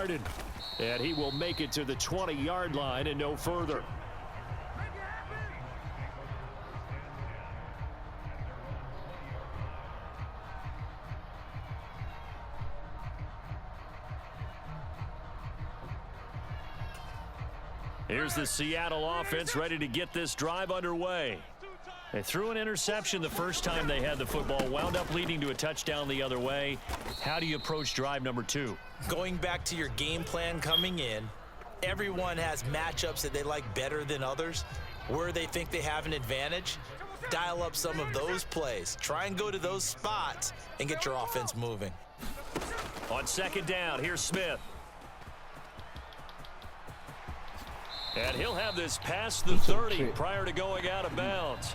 started. And he will make it to the 20-yard line and no further. Here's the Seattle offense ready to get this drive underway. They threw an interception the first time they had the football, wound up leading to a touchdown the other way. How do you approach drive number 2? Going back to your game plan coming in, everyone has matchups that they like better than others. Where they think they have an advantage, dial up some of those plays. Try and go to those spots and get your offense moving. On second down, here's Smith. And he'll have this past the 30 prior to going out of bounds.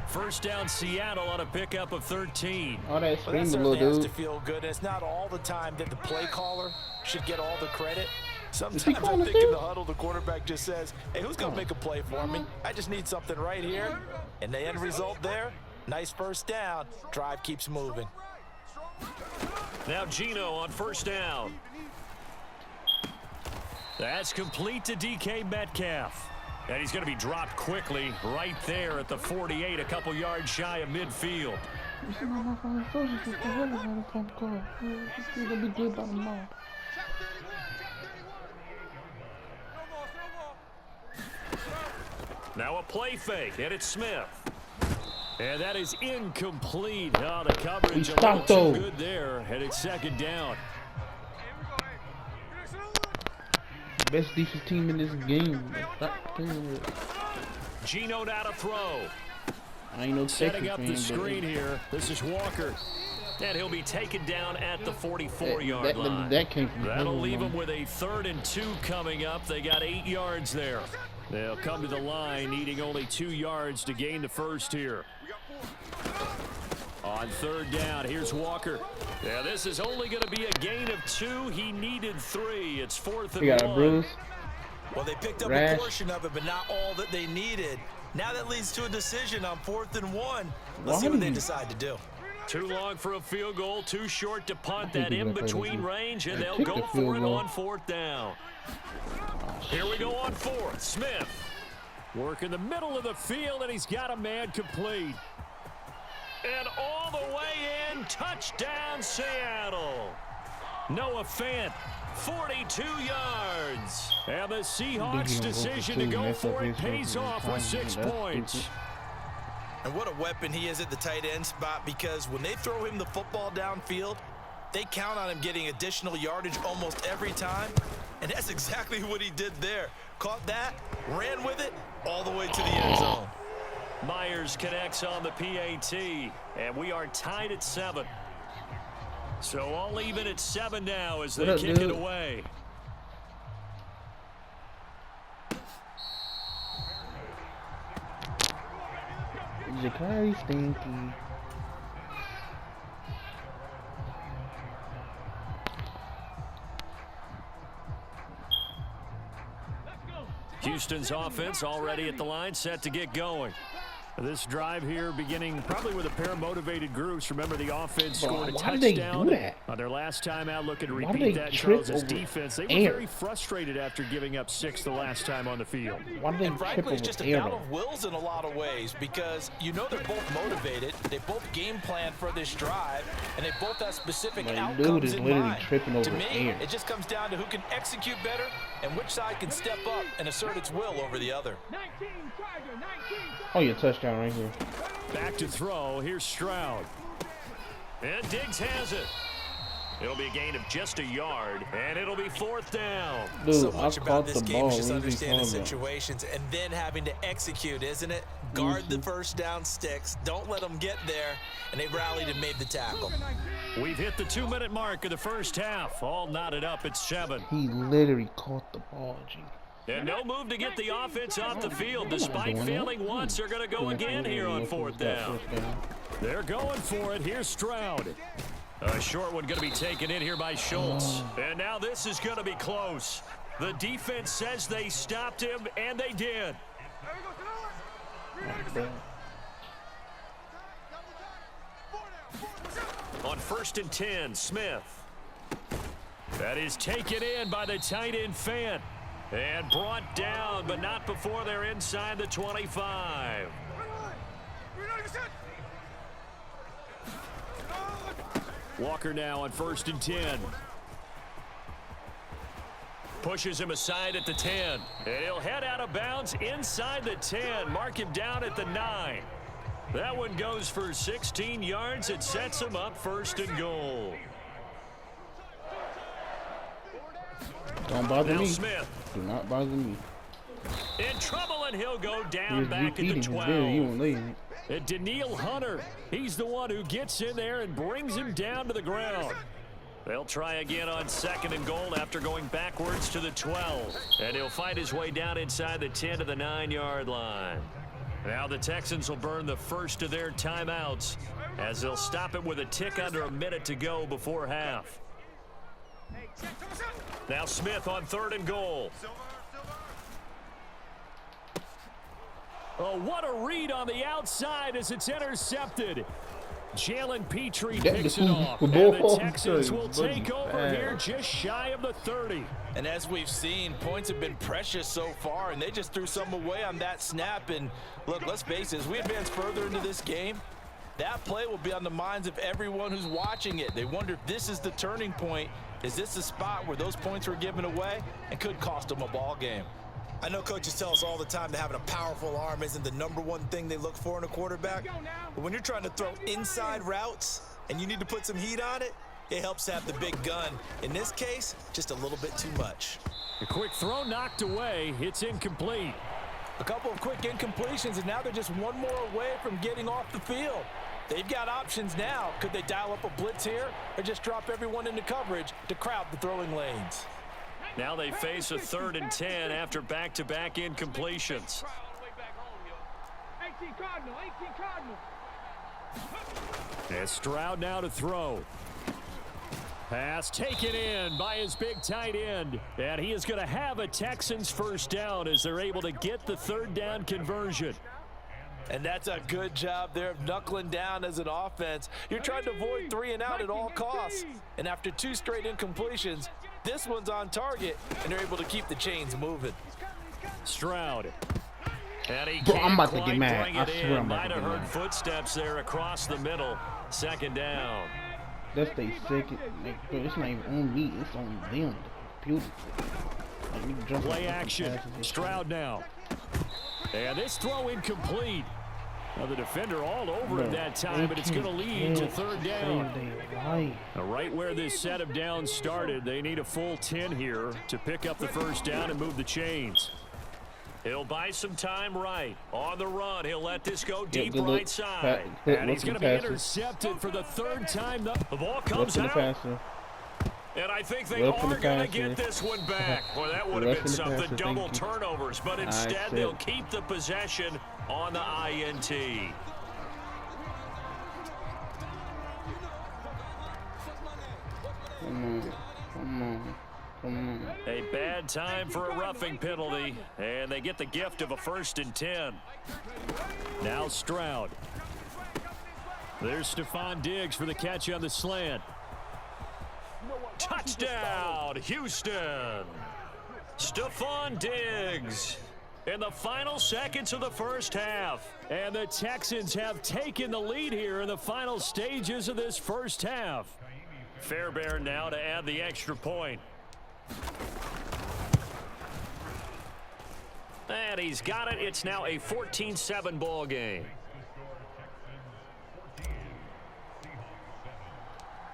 First down, Seattle on a pickup of 13. Oh, that Well, that certainly has to feel good. It's not all the time that the play caller should get all the credit. Sometimes I think in the huddle, the quarterback just says, hey, who's going to make a play for me? I just need something right here. And the end result there, nice first down. Drive keeps moving. Now Geno on first down. That's complete to DK Metcalf. And he's going to be dropped quickly right there at the 48, a couple yards shy of midfield. Now a play fake, and it's Smith. And that is incomplete. Oh, the coverage a little too good there, and it's second down. Best defense team in this game. Geno now to throw. I ain't no setting up the screen here. This is Walker. And he'll be taken down at the 44-yard line. That'll leave him with a 3rd and 2 coming up. They got 8 yards there. They'll come to the line needing only 2 yards to gain the first here. On third down, here's Walker. Yeah, this is only going to be a gain of 2. He needed 3. It's 4th and 1. Well, they picked up a portion of it, but not all that they needed. Now that leads to a decision on 4th and 1. Let's see what they decide to do. Too long for a field goal, too short to punt that in-between range, and they'll go for it on 4th down. Here we go on 4th. Smith work in the middle of the field, and he's got a man complete. And all the way in, touchdown Seattle. Noah Fant, 42 yards. And the Seahawks' decision to go for it pays off with 6 points. And what a weapon he is at the tight end spot, because when they throw him the football downfield, they count on him getting additional yardage almost every time. And that's exactly what he did there. Caught that, ran with it, all the way to the end zone. Myers connects on the PAT, and we are tied at 7. So all even at 7 now as they kick it away. Jakari Stinky. Houston's offense already at the line, set to get going. This drive here beginning probably with a pair of motivated groups. Remember, the offense scored a touchdown on their last time out. Looking to repeat that. Charles' defense, they were very frustrated after giving up 6 the last time on the field. And frankly, it's just a battle of wills in a lot of ways, because you know they're both motivated. They both game plan for this drive, and they both have specific outcomes in mind. To me, it just comes down to who can execute better and which side can step up and assert its will over the other. Oh, your touchdown right here. Back to throw. Here's Stroud. And Diggs has it. It'll be a gain of just a yard, and it'll be 4th down. Dude, so much about this game is just understanding situations and then having to execute, isn't it? Guard the first down sticks. Don't let them get there, and they rallied and made the tackle. We've hit the 2-minute mark of the first half. All knotted up at 7. He literally caught the ball, G. And no move to get the offense off the field. Despite failing once, they're going to go again here on 4th down. They're going for it. Here's Stroud. A short one going to be taken in here by Schultz. And now this is going to be close. The defense says they stopped him, and they did. On 1st and 10, Smith. That is taken in by the tight end Fant. And brought down, but not before they're inside the 25. Walker now on 1st and 10. Pushes him aside at the 10. And he'll head out of bounds inside the 10. Mark him down at the 9. That one goes for 16 yards. It sets him up 1st and goal. Don't bother me. Smith. Do not bother me. In trouble, and he'll go down back at the 12. And Daniil Hunter, he's the one who gets in there and brings him down to the ground. They'll try again on 2nd and goal after going backwards to the 12. And he'll fight his way down inside the 10 to the 9-yard line. Now the Texans will burn the first of their timeouts as they'll stop it with a tick under a minute to go before half. Now Smith on 3rd and goal. Oh, what a read on the outside as it's intercepted. Jalen Petrie picks it off, and the Texans will take over here just shy of the 30. And as we've seen, points have been precious so far, and they just threw some away on that snap. And look, let's face it, as we advance further into this game, that play will be on the minds of everyone who's watching it. They wonder if this is the turning point. Is this the spot where those points were given away and could cost them a ball game? I know coaches tell us all the time that having a powerful arm isn't the #1 thing they look for in a quarterback. But when you're trying to throw inside routes and you need to put some heat on it, it helps have the big gun. In this case, just a little bit too much. A quick throw knocked away. It's incomplete. A couple of quick incompletions, and now they're just one more away from getting off the field. They've got options now. Could they dial up a blitz here or just drop everyone into coverage to crowd the throwing lanes? Now they face a 3rd and 10 after back-to-back incompletions. And Stroud now to throw. Pass taken in by his big tight end. And he is going to have a Texans first down as they're able to get the 3rd down conversion. And that's a good job there of knuckling down as an offense. You're trying to avoid 3 and out at all costs. And after 2 straight incompletions, this one's on target, and they're able to keep the chains moving. Stroud. And he Bro, can't I'm about to quite get mad. bring I it swear in. I'm about Might to have get heard mad. footsteps there across the middle. 2nd down. That's their second. Like, bro, it's not even on me. It's on them. The computer. Like, play action. Stroud now. And this throw incomplete. Now the defender all over him that time, but it's going to lead to 3rd down. Now right where this set of downs started, they need a full 10 here to pick up the first down and move the chains. He'll buy some time right. On the run, he'll let this go deep right side. And he's going to be intercepted for the 3rd time. The ball comes out. And I think they are going to get this one back. Well, that would have been something, double turnovers. But instead, they'll keep the possession on the INT. Come on. A bad time for a roughing penalty. And they get the gift of a 1st and 10. Now Stroud. There's Stephon Diggs for the catch on the slant. Touchdown, Houston. Stephon Diggs in the final seconds of the first half. And the Texans have taken the lead here in the final stages of this first half. Fairbairn now to add the extra point. And he's got it. It's now a 14-7 ball game.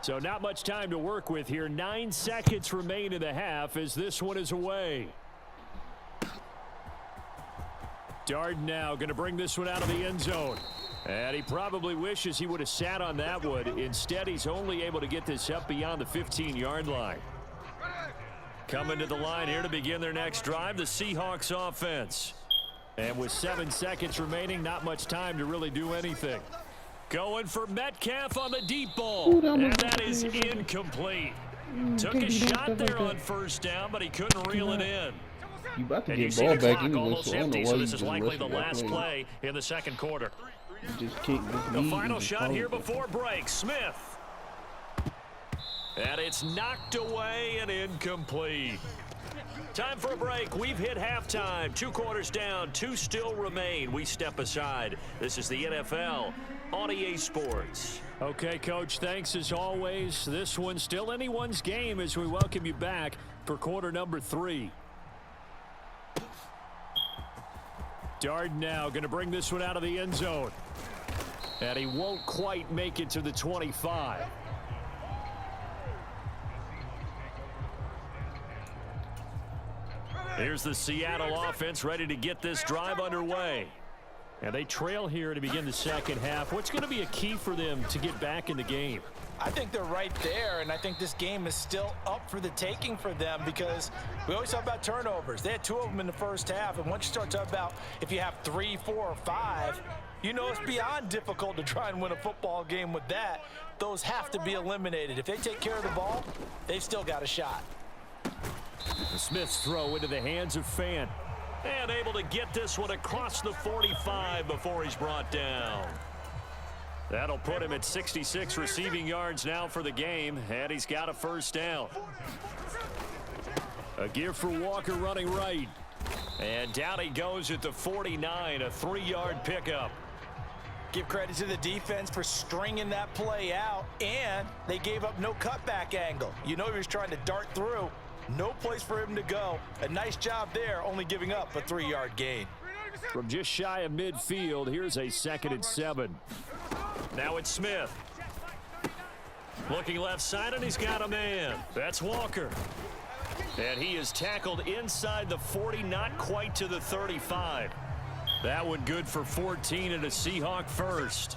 So not much time to work with here. 9 seconds remain in the half as this one is away. Darden now going to bring this one out of the end zone. And he probably wishes he would have sat on that one. Instead, he's only able to get this up beyond the 15-yard line. Coming to the line here to begin their next drive, the Seahawks offense. And with 7 seconds remaining, not much time to really do anything. Going for Metcalf on the deep ball. And that is incomplete. Took a shot there on 1st down, but he couldn't reel it in. You about to And you get see ball the back clock anyway, almost so I don't empty, know so why this you is just likely the rushed that last play in the 2nd quarter. You just kick this The lead final and shot call here it. before break. Smith. And it's knocked away and incomplete. Time for a break. We've hit halftime. 2 quarters down, 2 still remain. We step aside. This is the NFL on EA Sports. Okay, Coach, thanks as always. This one's still anyone's game as we welcome you back for quarter number 3. Darden now going to bring this one out of the end zone. And he won't quite make it to the 25. Here's the Seattle offense ready to get this drive underway. And they trail here to begin the second half. What's going to be a key for them to get back in the game? I think they're right there, and I think this game is still up for the taking for them because we always talk about turnovers. They had 2 of them in the first half, and once you start talking about if you have 3, 4, or 5, you know it's beyond difficult to try and win a football game with that. Those have to be eliminated. If they take care of the ball, they've still got a shot. Smith's throw into the hands of Fant. And able to get this one across the 45 before he's brought down. That'll put him at 66 receiving yards now for the game, and he's got a first down. A give for Walker running right. And down he goes at the 49, a 3-yard pickup. Give credit to the defense for stringing that play out, and they gave up no cutback angle. You know he was trying to dart through. No place for him to go. A nice job there, only giving up a 3-yard gain. From just shy of midfield, here's a 2nd and 7. Now it's Smith. Looking left side, and he's got a man. That's Walker. And he is tackled inside the 40, not quite to the 35. That one good for 14 and a Seahawk first.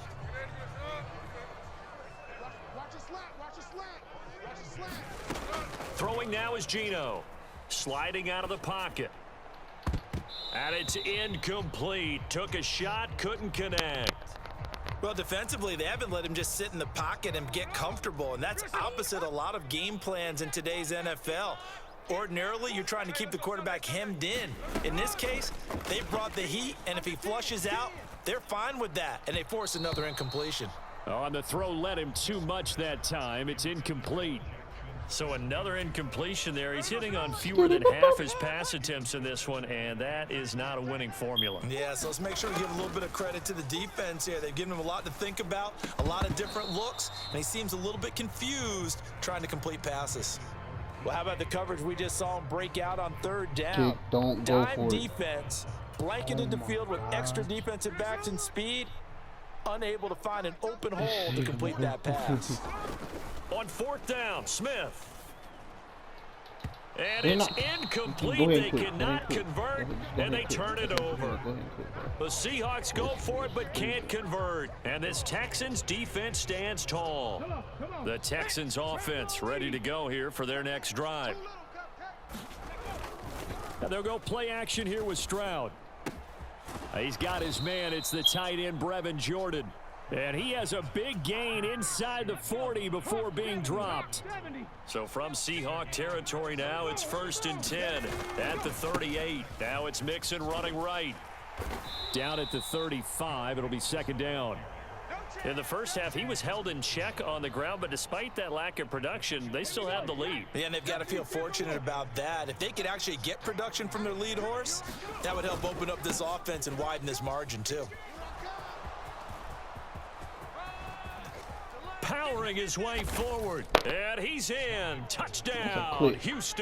Throwing now is Geno. Sliding out of the pocket. And it's incomplete. Took a shot, couldn't connect. Well, defensively, they haven't let him just sit in the pocket and get comfortable, and that's opposite a lot of game plans in today's NFL. Ordinarily, you're trying to keep the quarterback hemmed in. In this case, they brought the heat, and if he flushes out, they're fine with that, and they force another incompletion. Oh, and the throw led him too much that time. It's incomplete. So another incompletion there. He's hitting on fewer than half his pass attempts in this one, and that is not a winning formula. Yeah, so let's make sure we give a little bit of credit to the defense here. They've given him a lot to think about, a lot of different looks, and he seems a little bit confused trying to complete passes. Well, how about the coverage we just saw him break out on 3rd down? Don't go for Dime it. defense, blanketed the field with extra defensive backs and speed, unable to find an open hole to complete that pass. On 4th down, Smith. And it's incomplete. They cannot convert, and they turn it over. The Seahawks go for it but can't convert. And this Texans defense stands tall. The Texans offense ready to go here for their next drive. And they'll go play action here with Stroud. He's got his man. It's the tight end, Brevin Jordan. And he has a big gain inside the 40 before being dropped. So from Seahawk territory now, it's 1st and 10 at the 38. Now it's Mixon running right. Down at the 35, it'll be 2nd down. In the first half, he was held in check on the ground, but despite that lack of production, they still have the lead. Yeah, and they've got to feel fortunate about that. If they could actually get production from their lead horse, that would help open up this offense and widen this margin too. Powering his way forward, and he's in. Touchdown, Houston.